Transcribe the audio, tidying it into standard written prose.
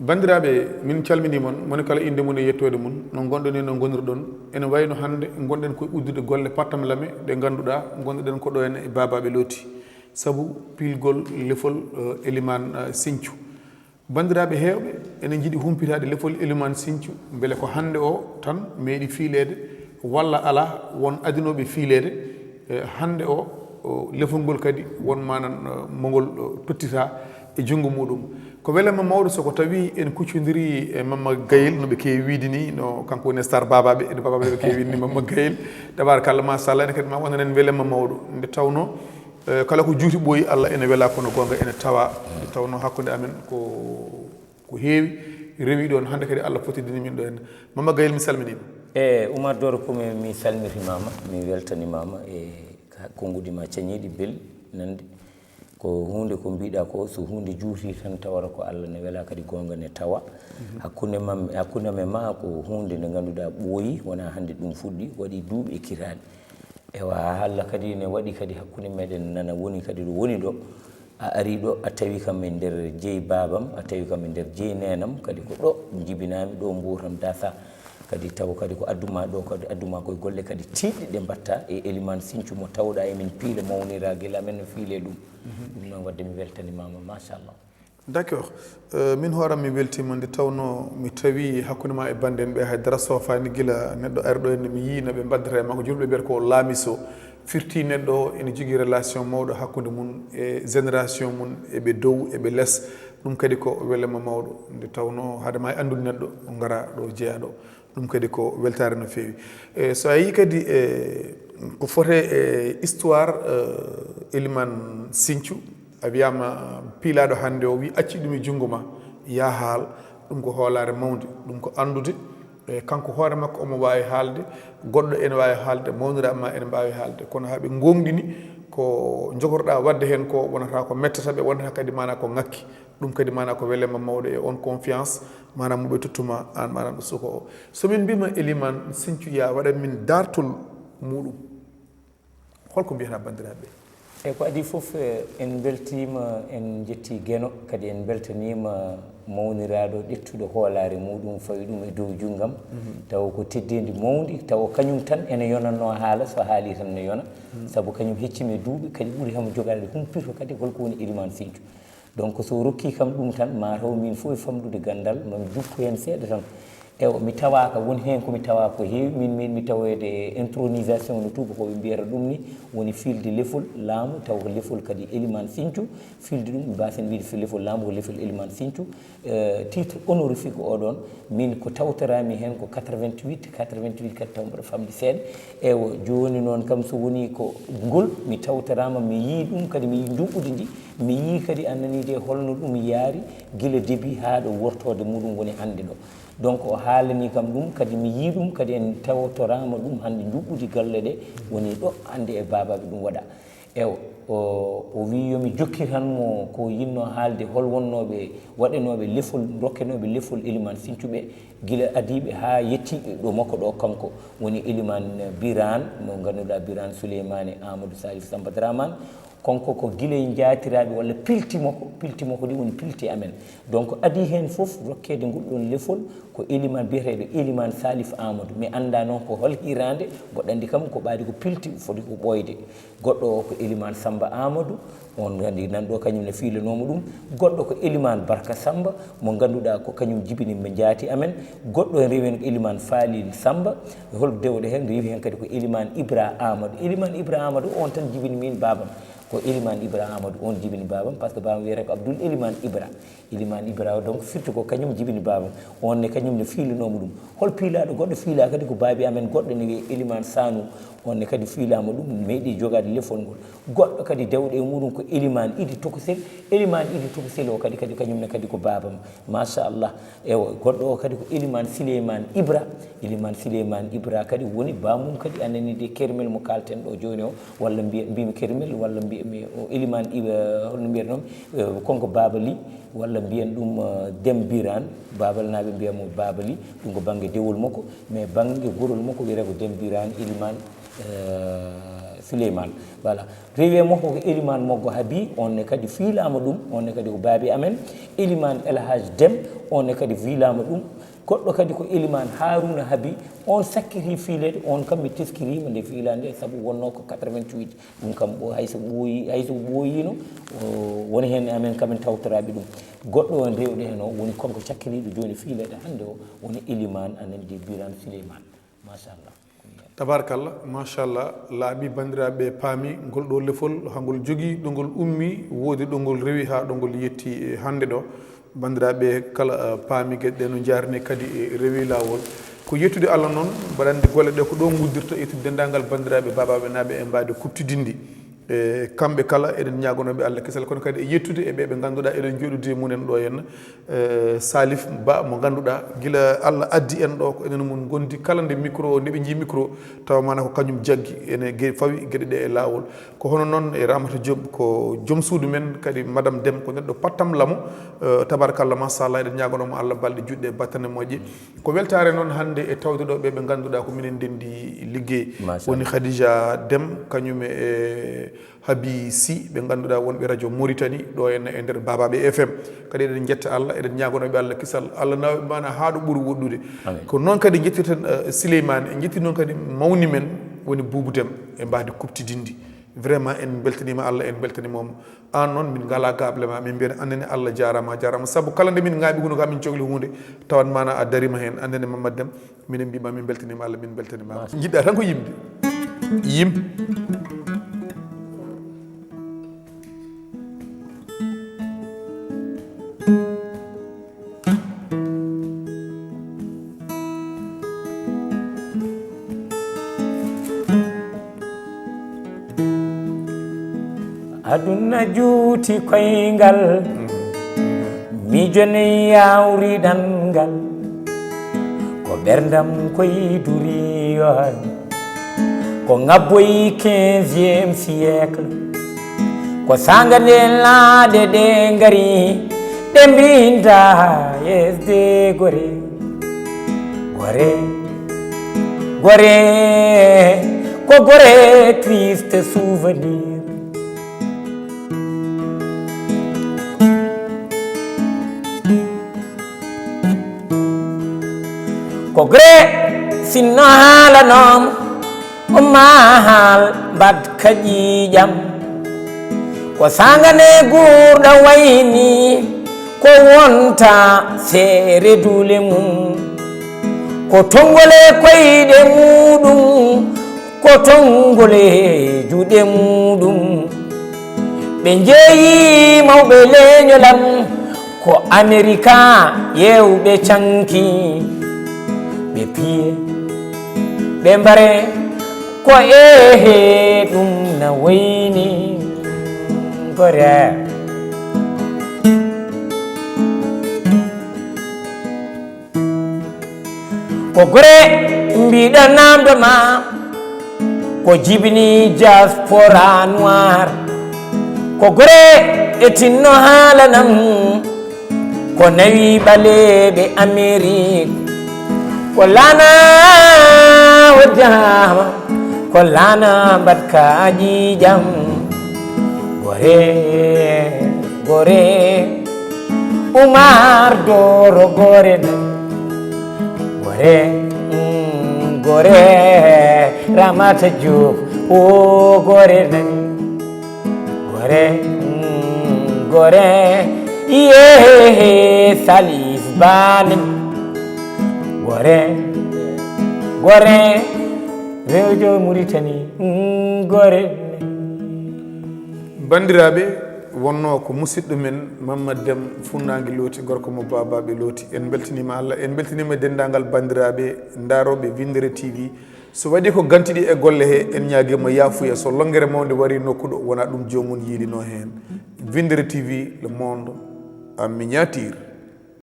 bandiraɓe min calmini mon moni kala inde mum e yettode mum no gonɗon no gonirɗon ene wayno hande gonɗen koye uddude golle pattam lame ɗe ganduɗa gonɗen ko ɗo hen e babaɓe looti saabu pilgol lefol Elimane Sinthiou bandiraɓe hewɓe ene jiiɗi humpitade lefol Elimane Sinthiou beele ko hande o tan meeɗi fiilede walla ala won adinoɓe fiilede hande o lefol ngol kadi won manan mogol tottita e junggo muɗum ko welama mawɗo soko tawi en kuccodiri e Mama Gayel noɓe kewi wiide ni no kanko woni star babaɓe ene babaɓe ɓe kewi wiide ni Mama Gayel tabarakallah machallah ene kadi ma wonnen welama mawɗo nde tawno kala ko juuti ɓooyi Allah ene wela kono gonga ene tawa nde tawno hakkude amen ko heewi rewi ɗon hande kadi Allah fotidini min ɗo henna Mama Gayel mi salminima Oumar Doro Koumé mi salmitimama mi weltanimama e konngudima cañiɗi belɗi nande ko hunde ko mbiɗa ko so hunde juuti tan tawara ko Allah ne wela kadi gonga ne tawa hakkude men ma ko hunde nde ganduɗa ɓooyi wona hande ɗum fuɗɗi waɗi duuɓi ekkitaɗe ewa halla kadi ne waɗi kadi hakkude meɗen nana woni kadi ɗo woni ɗo a ari ɗo a tawi kam e nder jeeyi babam a tawi kam e nder jeeyi nenam kadi ko ɗo jibinami ɗo mbuuram dasa kadi taw kadi ko adduma ɗo kadi adduma koye golle kadi tiɗɗe ɗe mbatta e Elimane Sinthiou mo tawɗa emin piila mawnira guila amen no fiile ɗum ɗum noon wadde mi weltanimama machallah d' accord min hooram mi weltima nde tawno mi tawi hakkude ma e bande en ɓe haydara sofani guila neɗɗo arɗo henne mi yii noɓe mbaddata e makko julɓe mbiyata ko laamiso firti neɗɗo o ene jogui relation mawɗo hakkude mum e génération mum eɓe dow eɓe less ɗum kadi ko welema mawɗo nde tawno haadema e andude neɗɗo o gara ɗo jeeyaɗo ɗum kadi ko weltare no fewi so a yi kadi ko fote e histoire Elimane Sinthiou a wiyama piilaɗo hande o wi acci ɗum e junggo ma ya haal ɗum ko hoolare mawde ɗum ko andude e kanko hoore makko omo wawi haalde goɗɗo ene wawi haalde mawniraɓe ma ene mbawi haalde kono haaɓe gonɗini ko jogorɗa wadde hen ko wonata ko mettataɓe wonata kadi mana ko ngakki ɗum kadi mana ko welema mawɗo e on confiance manam moɓe tottuma an manam ɗo suko o somin mbima Elimane Sinthiou ya waɗan min dartol muɗum holko mbiyata bandiraɓe eyyi ko adi foof en beltima en jetti gueno kadi en beltanima mawniraɗo ƴettuɗo hoolare muɗum fawi ɗum e dow junggam taw ko teddedi mawdi taw kañum tan ene yonanno haala so haali tan ne yona saabu kañum heccimi e duuɓi kadi ɓuuri hamo jogade humpito kadi holko woni Elimane Sinthiou donc so rokki kam ɗum tan mataw min fof e famɗude gandal mami jukku hen seeɗa tan ewa mi tawaka woni hen komi tawa ko heewi min mi tawede intronisation no tubakoɓe mbiyata ɗum ni woni filde lefol laamu taw ko lefol kadi Elimane Sinthiou filde ɗum mbasen wiide lefol laamu ko lefol Elimane Sinthiou titre honorifique oɗon min ko tawtorami hen ko 88 kadi taw mbaɗa famde seeɗa ewa joni noon kam so woni ko ngol mi tawtorama mi yii ɗum kadi mi yii duɓɓude ndi mi yii kadi annanide holno ɗum yaari guila début ha ɗo wortode muɗum woni hande ɗo donc o haalani kam ɗum kadi mi yii ɗum kadi en tawtorama ɗum hande duɓɓude galle ɗe woni ɗo hande e babaɓe ɗum waɗa ewa o wi yomi jokki tanmo ko yinno haalde hol wonnoɓe waɗanoɓe lefol rokkenoɓe lefol Elimane Sinthiou ɓe guila adiɓe ha yettiɓe ɗo makko ɗo kanko woni Elimane Birane mo ganduɗa Birane Souleymane Amadou Salif Samba Dramane konko ko guila e jaatiraɓe walla piltimoko ɗi woni pilti amen donc adi hen foof rokkede ngolɗon lefol ko Elimane biyeteɗo Elimane Salif Amadou mi anda noon ko hol hirande goɗɗo andi kam ko ɓaadi ko pilti foti ko ɓoyde goɗɗo o ko Elimane Samba Amadou on gandi nanɗo kañum ne fiilanoma ɗum goɗɗo ko Elimane Barka Samba mo ganduɗa ko kañum jibinimɓe jaati amen goɗɗo en rewi hen ko Elimane Falil Samba hol dewɗo hen rewi hen kadi ko Elimane Ibra Amadou Elimane Ibra Amadou on tan jibini min babam ko Elimane Ibra Amadou on jibini babam par ce que babam wiyete ko Abdoul Elimane Ibra donc firti ko kañum jibini babam on ne kañum ne fiilanoma ɗum hol piilaɗo goɗɗo fiila kadi ko baabi amen goɗɗo ne wiye Elimane Sanou on ne kadi fiilama ɗum meeɗi jogade lefol ngol goɗɗo kadi dewɗe e muɗum ko Elimane Idi Tokosel o kadi kañum ne kadi ko babam machallah ewa goɗɗo o kadi ko Elimane Souleymane Ibra kadi woni bamum kadi annanide kermel mo kalten ɗo joni o walla mbimi kermel walla mbiyami Elimane holno mbiyata noon konko babali walla mbiyen ɗum Dem Birane babal naɓe mbiyamo babali ɗum ko banggue dewol makko mais banggue gorol makko wiyete ko Dem Birane Elimane Souleymane voilà rewi makko ko Elimane Moggo Habi onne kadi fiilama ɗum onne kadi ko baabi amen Elimane El Hadj Deme onne kadi wiilama ɗum goɗɗo kadi ko Elimane Harouna Habi on sakkiri fiilede on kam mi teskirima nde fiilande saabu wonno ko 88 ɗum kam hayso ɓooyino woni hen amen kamen tawtoraɓe ɗum goɗɗo on rewɗe hen o woni konko cakkiriɗo joni fiilede hande o woni Elimane anen de Birane Souleymane machallah tabarakallah machallah laaɓi bandiraɓe paami ngol ɗo lefol hangol jogui ɗo ngol ummi woodi ɗo ngol rewi ha ɗo ngol yetti hande ɗo bandiraɓe kala paami gueɗe ɗe no jarni kadi e rewi lawol ko yettude Allah noon mbaɗandi golle ɗe ko ɗo guddirta ettude dendagal bandiraɓe babaɓe naaɓe e mbawde kuptidinde e kamɓe kala eɗen ñagonoɓe Allah kisal kono kadi e yettude e ɓe ganduɗa eɗen joɗude e munen ɗo henna Salif Ba mo ganduɗa guila Allah addi en ɗo ko enen mun gondi kala nde micro nde ɓe jii micro tawa mana ko kañum jaggi ene fawi gueɗe ɗe e lawol ko hono noon e Ramata Diop ko joom suudu men kadi madame Deme ko neɗɗo pattam laamu tabarakallah machallah eɗen ñagonomo Allah balɗe juɗɗe e battane moƴƴe ko weltare noon hande e tawde ɗo ɓe ganduɗa ko minen ndendi liggey woni Khadija Deme kañum e Habi Sy ɓe ganduɗa wonɓe radio Mauritanie ɗo henna e nder Babaɓe FM kadi eɗen jetta Allah eɗen ñagonoɓe Allah kisal Allah nawaɓe mana ha ɗo ɓuuri woɗɗude ko noon kadi jettirten Souleymane en jetti noon kadi mawni men woni Boubou Deme e mbawde kuptidinde vraiment en beltanima Allah en beltanimamo an noon min ngala gable ma min mbiyata andene Allah jarama saabu kala nde min ngaaɓi huno ka min cohli hunde tawan mana a darima hen andene Mamadou Deme minen mbima min beltanima Allah min beltanimama jiɗɗa tan ko yimde aduna juuti koyngal miijone yawriɗan ngal ko ɓerdam koyduri yohan ko ngabboyi 15e siècle ko sanga nde laaɗe ɗe ngari ɗe mbinda yesde gore ko gore triste souvenir ko gre sinno haalanom o mahal mbad kaƴiƴam ko sangane gurɗa wayni ko wonta seere duule mum ko tongole koyɗe muɗum ko tongole juuɗe muɗum ɓe jeeyi mawɓe leñolam ko America yewɓe canki ɓe piye ɓe mbare ko ehe ɗum na wayni gore ko gore mbiɗa namdo ma ko jibini diaspora noir ko gore e tinno haalanam ko nawi ɓaleɓe Amérique ko lana wajama ko lana mbatkaji jam gore Umar Doro gore gore Ramata Diop o gore gore ye Salif Ba gore rewjo Mauritanie gore bandiraɓe wonno ko musidɗo men Mamadou Deme funnangue looti gorko mo babaɓe looti en beltanima Allah en beltanima dendagal bandiraɓe daroɓe Windere TV so waɗi ko gantiɗi e golle he en ñaguima yafuya so longere mawde wari nokkuɗo wona ɗum jomum yiilino hen Windere TV le monde en miniature.